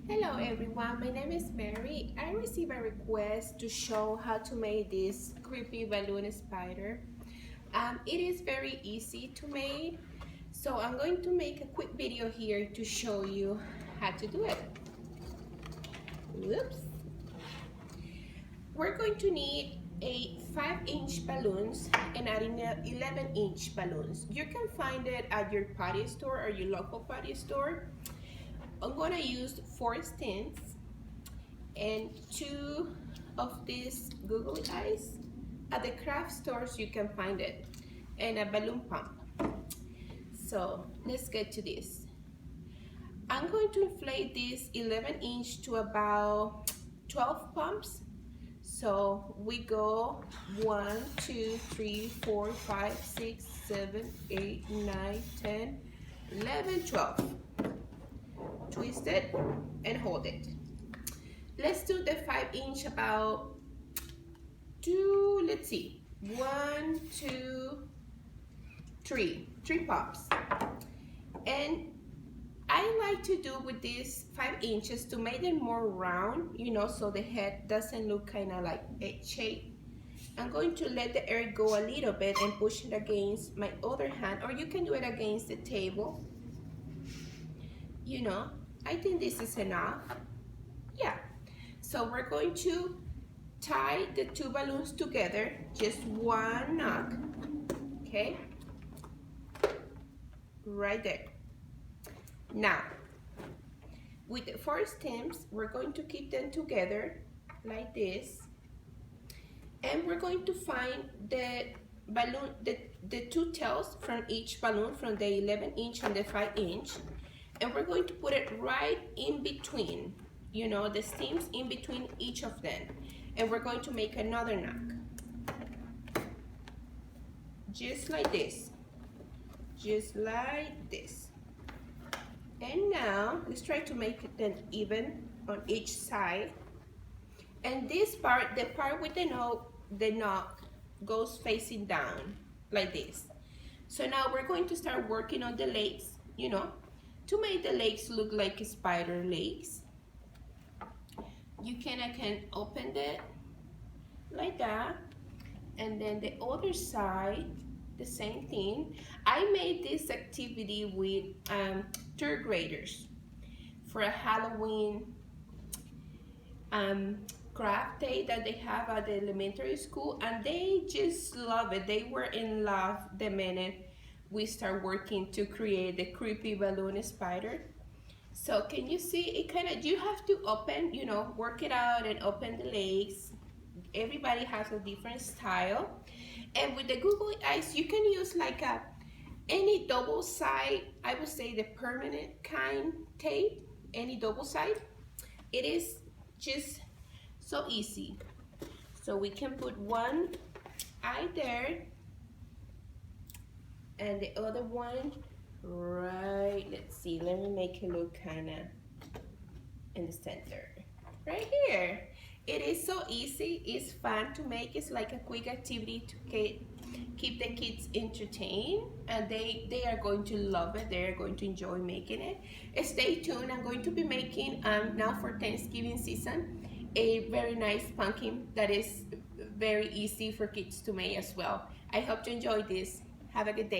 Hello everyone, my name is Mary. I received a request to show how to make this creepy balloon spider. It is very easy to make, so I'm going to make a quick video here to show you how to do it. Whoops. We're going to need a 5-inch balloons and adding 11-inch balloons. You can find it at your party store or your local party store. I'm gonna use 4 stems and 2 of these Googly Eyes. At the craft stores you can find it, and a balloon pump. So let's get to this. I'm going to inflate this 11-inch to about 12 pumps. So we go 1, 2, 3, 4, 5, 6, 7, 8, 9, 10, 11, 12. Twist it and hold it. Let's do the 5-inch about 2, let's see, 1, 2, 3 pumps. And I like to do with these 5 inches to make them more round, you know, so the head doesn't look kind of like egg shape. I'm going to let the air go a little bit and push it against my other hand, or you can do it against the table. You know, I think this is enough. Yeah. So we're going to tie the 2 balloons together, just one knock. Okay? Right there. Now, with the 4 stems, we're going to keep them together like this. And we're going to find the balloon, the 2 tails from each balloon, from the 11-inch and the 5-inch. And we're going to put it right in between, you know, the stems in between each of them. And we're going to make another knock. Just like this. Just like this. And now, let's try to make it then even on each side. And this part, the part with the knock goes facing down, like this. So now we're going to start working on the legs, you know, to make the legs look like spider legs. I can open it like that, and then the other side, the same thing. I made this activity with 3rd graders for a Halloween craft day that they have at the elementary school, and they just love it. They were in love the minute we start working to create the creepy balloon spider. So can you see it kind of, you have to open, you know, work it out and open the legs. Everybody has a different style. And with the Googly Eyes, you can use like any double side, I would say the permanent kind tape, any double side. It is just so easy. So we can put one eye there, and the other one right, let's see, let me make it look kind of in the center right here. It is so easy, it's fun to make. It's like a quick activity to keep the kids entertained, and they are going to love it. They are going to enjoy making it. Stay tuned. I'm going to be making now for Thanksgiving season a very nice pumpkin that is very easy for kids to make as well. I hope you enjoy this. Have a good day.